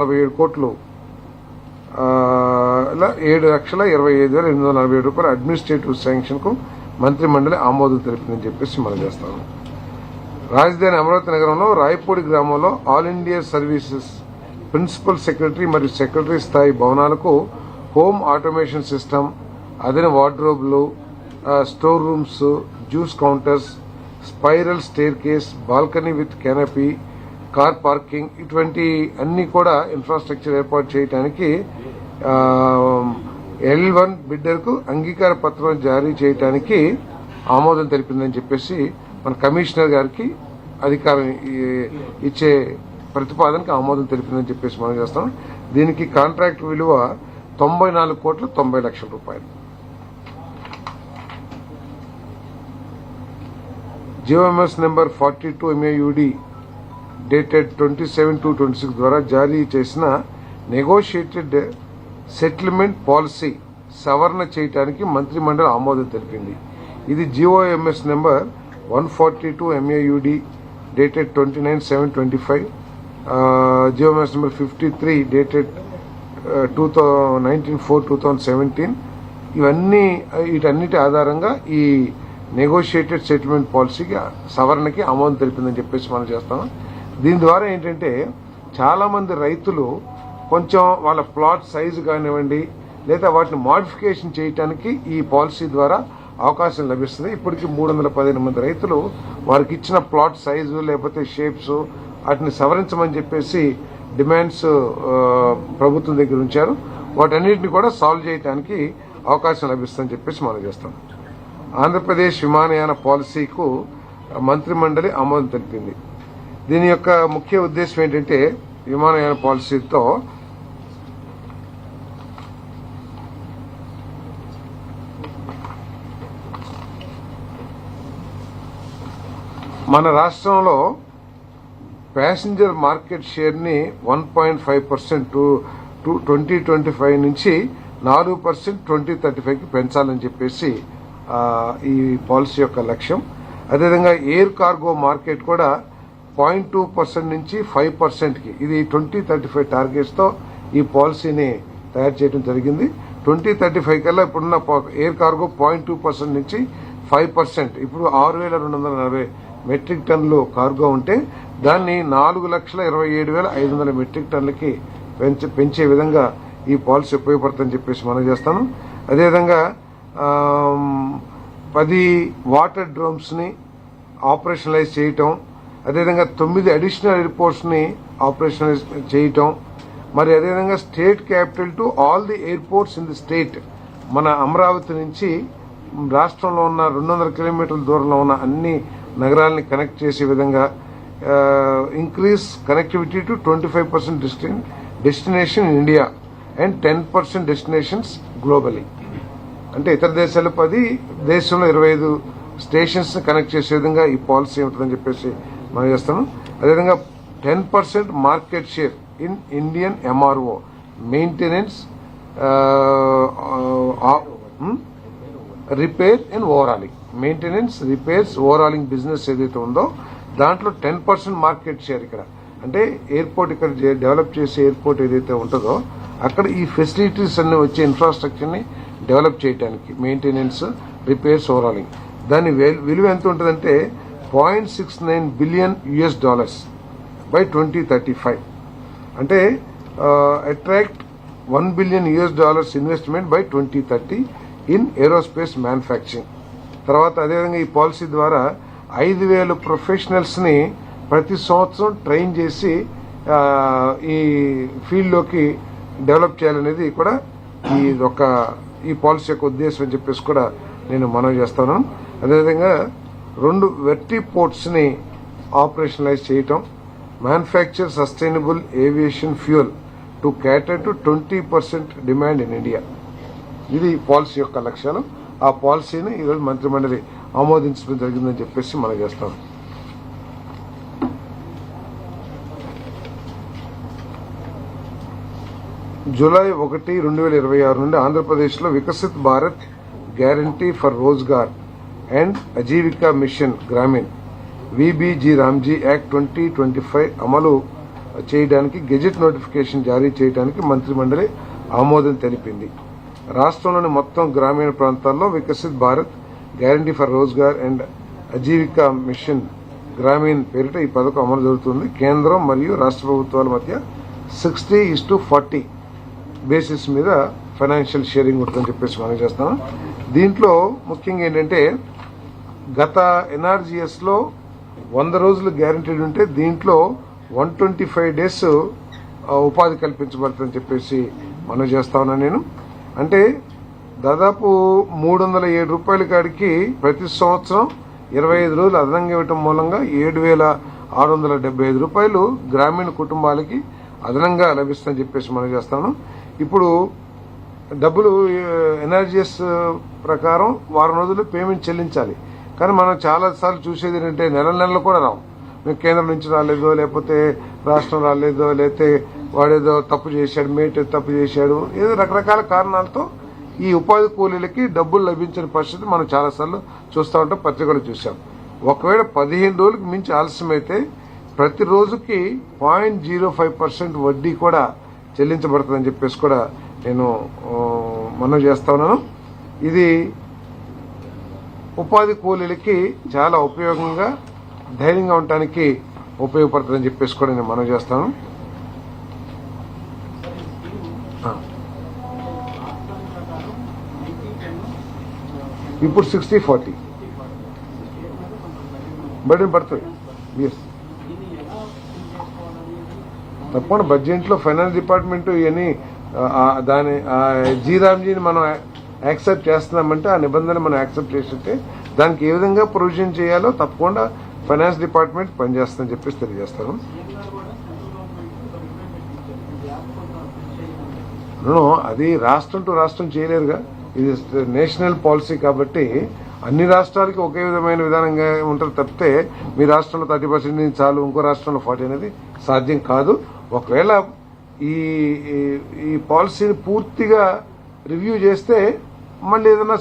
47 కోట్లు 7,25,847 రూపాయల administrative sanction కు మంత్రి మండలి ఆమోదం తెలిపిందని చెప్పేసి మనం చేస్తాము. రాజధాని అమరావతి నగరంలో రాయపూడి గ్రామంలో all India services principal secretary మరియు సెక్రటరీ స్థాయి భవనాలకు హోమ్ ఆటోమేషన్ సిస్టమ్, అదన వార్డ్రోబ్లు, store rooms, juice counters, spiral staircase, balcony with canopy, car parking ఇటువంటి అన్ని కూడా ఇన్ఫ్రాస్ట్రక్చర్ ఏర్పాటు చేయడానికి L1 బిడ్డర్ కు అంగీకార పత్రం జారీ చేయడానికి ఆమోదం తెలిపిందని చెప్పేసి మన కమిషనర్ గారికి అధికారం ఇచ్చే ప్రతిపాదనకు ఆమోదం తెలిపిందని చెప్పేసి మనం చేస్తాం. దీనికి కాంట్రాక్ట్ విలువ 94,90,00,000 రూపాయలు. GOMS నెంబర్ 42 MAUD డేటెడ్ 27/2/26 ద్వారా జారీ చేసిన నెగోషియేటెడ్ సెటిల్మెంట్ పాలసీ సవరణ చేయడానికి మంత్రి మండలి ఆమోదం తెలిపింది. ఇది GOMS number 142 MAUD dated 29/7/25, GOMS number 53 dated 19/4/2017 వీటన్నిటి ఆధారంగా ఈ నెగోషియేటెడ్ సెటిల్మెంట్ పాలసీకి సవరణకి ఆమోదం తెలిపిందని చెప్పేసి మనం చేస్తాం. దీని ద్వారా ఏంటంటే చాలా మంది రైతులు కొంచెం వాళ్ళ ప్లాట్ సైజు కానివ్వండి లేదా వాటిని మోడిఫికేషన్ చేయడానికి ఈ పాలసీ ద్వారా అవకాశం లభిస్తుంది. ఇప్పటికీ 315 మంది రైతులు వారికి ఇచ్చిన ప్లాట్ సైజు లేకపోతే షేప్స్ వాటిని సవరించమని చెప్పేసి డిమాండ్స్ ప్రభుత్వం దగ్గర ఉంచారు. వాటన్నిటిని కూడా సాల్వ్ చేయడానికి అవకాశం లభిస్తుందని చెప్పేసి మనం చేస్తాం. ఆంధ్రప్రదేశ్ విమానయాన పాలసీకు మంత్రి మండలి ఆమోదం తెలిపింది. దీని యొక్క ముఖ్య ఉద్దేశం ఏంటంటే విమానయాన పాలసీతో మన రాష్ట్రంలో ప్యాసింజర్ మార్కెట్ షేర్ ని 1.5% 2025 నుంచి 4% 2035కి పెంచాలని చెప్పేసి ఈ పాలసీ యొక్క లక్ష్యం. అదేవిధంగా ఎయిర్ కార్గో మార్కెట్ కూడా 0.2% నుంచి 5%కి ఇది 2035 టార్గెట్స్ తో ఈ పాలసీని తయారు చేయడం జరిగింది. 2035 కల్లా ఇప్పుడున్న ఎయిర్ కార్గో 0.2% నుంచి 5%, ఇప్పుడు 6,240 మెట్రిక్ టన్నులు కార్గో ఉంటే దాన్ని 4,27,500 మెట్రిక్ టన్నులకి పెంచే విధంగా ఈ పాలసీ ఉపయోగపడుతుందని చెప్పేసి మనం చేస్తాను. అదేవిధంగా 10 వాటర్ డ్రోమ్స్ ని ఆపరేషనలైజ్ చేయటం, అదేవిధంగా 9 అడిషనల్ ఎయిర్పోర్ట్స్ ని ఆపరేషనలైజ్ చేయటం, మరి అదేవిధంగా state capital to all the airports in the state, మన అమరావతి నుంచి రాష్ట్రంలో ఉన్న 200 కిలోమీటర్ల దూరంలో ఉన్న అన్ని నగరాలని కనెక్ట్ చేసే విధంగా increase connectivity to 25% destination in India and 10% destinations globally. అంటే ఇతర దేశాలు 10, దేశంలో 25 స్టేషన్స్ కనెక్ట్ చేసే విధంగా ఈ పాలసీ ఉంటుందని చెప్పేసి మనం చేస్తాము. అదేవిధంగా 10% market share in Indian MRO maintenance, repair and overhauling, maintenance, repairs, overhauling business ఏదైతే ఉందో దాంట్లో 10% మార్కెట్ షేర్. ఇక్కడ అంటే ఎయిర్పోర్ట్, ఇక్కడ డెవలప్ చేసే ఎయిర్పోర్ట్ ఏదైతే ఉంటుందో అక్కడ ఈ ఫెసిలిటీస్ అన్ని వచ్చే ఇన్ఫ్రాస్ట్రక్చర్ ని డెవలప్ చేయడానికి మెయింటెనెన్స్, రిపేర్స్, ఓవరాలింగ్ దాని విలువ ఎంత ఉంటుందంటే $0.69 బిలియన్ బై 2035. అంటే attract $1 billion investment by 2030 in aerospace manufacturing. తర్వాత అదేవిధంగా ఈ పాలసీ ద్వారా 5,000 ప్రొఫెషనల్స్ ని ప్రతి సంవత్సరం ట్రైన్ చేసి ఈ ఫీల్డ్ లోకి డెవలప్ చేయాలనేది కూడా ఈ పాలసీ యొక్క ఉద్దేశం అని చెప్పేసి కూడా నేను మనవి చేస్తాను. అదేవిధంగా 2 వెర్టీ పోర్ట్స్ ని ఆపరేషనలైజ్ చేయటం, manufacture sustainable aviation fuel to క్యాటర్ to 20% demand in India. ఇది పాలసీ యొక్క లక్ష్యాలు. ఆ పాలసీని ఈరోజు మంత్రిమండలి ఆమోదించడం జరిగిందని చెప్పేసి మనం చేస్తాం. జూలై 1, 2026 నుండి ఆంధ్రప్రదేశ్లో Viksit Bharat guarantee for Rozgar and Ajeevika mission Grameen VBG Ramji act 2025 అమలు చేయడానికి గెజెట్ నోటిఫికేషన్ జారీ చేయడానికి మంత్రిమండలి ఆమోదం తెలిపింది. రాష్ట్రంలోని మొత్తం గ్రామీణ ప్రాంతాల్లో Viksit Bharat, guarantee for Rozgar and Ajeevika mission Grameen పేరిట ఈ పథకం అమలు జరుగుతుంది. కేంద్రం మరియు రాష్ట్ర ప్రభుత్వాల మధ్య 60:40 బేసిస్ మీద ఫైనాన్షియల్ షేరింగ్ ఉంటుందని చెప్పేసి మనం చేస్తాం. దీంట్లో ముఖ్యంగా ఏంటంటే గత ఎన్ఆర్జీఎస్ లో 100 రోజులు గ్యారంటీడ్ ఉంటే దీంట్లో 125 డేస్ ఉపాధి కల్పించబడుతుందని చెప్పేసి మనం చేస్తా ఉన్నాను నేను. అంటే దాదాపు 307 రూపాయల కాడికి ప్రతి సంవత్సరం 25 రోజులు అదనంగా ఇవ్వటం మూలంగా 7,675 రూపాయలు గ్రామీణ కుటుంబాలకి అదనంగా లభిస్తుందని చెప్పేసి మనం చేస్తాను. ఇప్పుడు డబ్బులు ఎన్ఆర్జీఎస్ ప్రకారం వారం రోజులు పేమెంట్ చెల్లించాలి. కానీ మనం చాలా సార్లు చూసేది ఏంటంటే నెలలు కూడా రావు. మీకు కేంద్రం నుంచి రాలేదో, లేకపోతే రాష్ట్రం రాలేదో, లేకపోతే వాడేదో తప్పు చేశాడు, మేట్ తప్పు చేశాడు, ఏదో రకరకాల కారణాలతో ఈ ఉపాధి కూలీలకి డబ్బులు లభించిన పరిస్థితి మనం చాలాసార్లు చూస్తూ ఉంటాం, పత్రికలు చూసాం. ఒకవేళ 15 రోజులకు మించి ఆలస్యమైతే ప్రతి రోజుకి 0.05% వడ్డీ కూడా చెల్లించబడుతుందని చెప్పేసి కూడా నేను మనవి చేస్తా ఉన్నాను. ఇది ఉపాధి కూలీలకి చాలా ఉపయోగంగా, ధైర్యంగా ఉండటానికి ఉపయోగపడుతుందని చెప్పేసి కూడా నేను మనవి చేస్తాను. ఇప్పుడు 60-40 బడ్జెట్ పడుతుంది. తప్పకుండా బడ్జెట్ లో ఫైనాన్స్ డిపార్ట్మెంట్ ఇవన్నీ దాని జీరామ్జీని మనం యాక్సెప్ట్ చేస్తున్నామంటే ఆ నిబంధన మనం యాక్సెప్ట్ చేస్తుంటే దానికి ఏ విధంగా ప్రొవిజన్ చేయాలో తప్పకుండా ఫైనాన్స్ డిపార్ట్మెంట్ పనిచేస్తుందని చెప్పేసి తెలియజేస్తాను. అది రాష్ట్రం టు రాష్ట్రం చేయలేరుగా, ఇది నేషనల్ పాలసీ కాబట్టి అన్ని రాష్ట్రాలకి ఒకే విధమైన విధానంగా ఉంటుంది తప్పితే మీ రాష్ట్రంలో 30% చాలు, ఇంకో రాష్ట్రంలో 40 అనేది సాధ్యం కాదు. ఒకవేళ ఈ పాలసీని పూర్తిగా రివ్యూ చేస్తే మళ్ళీ ఏదైనా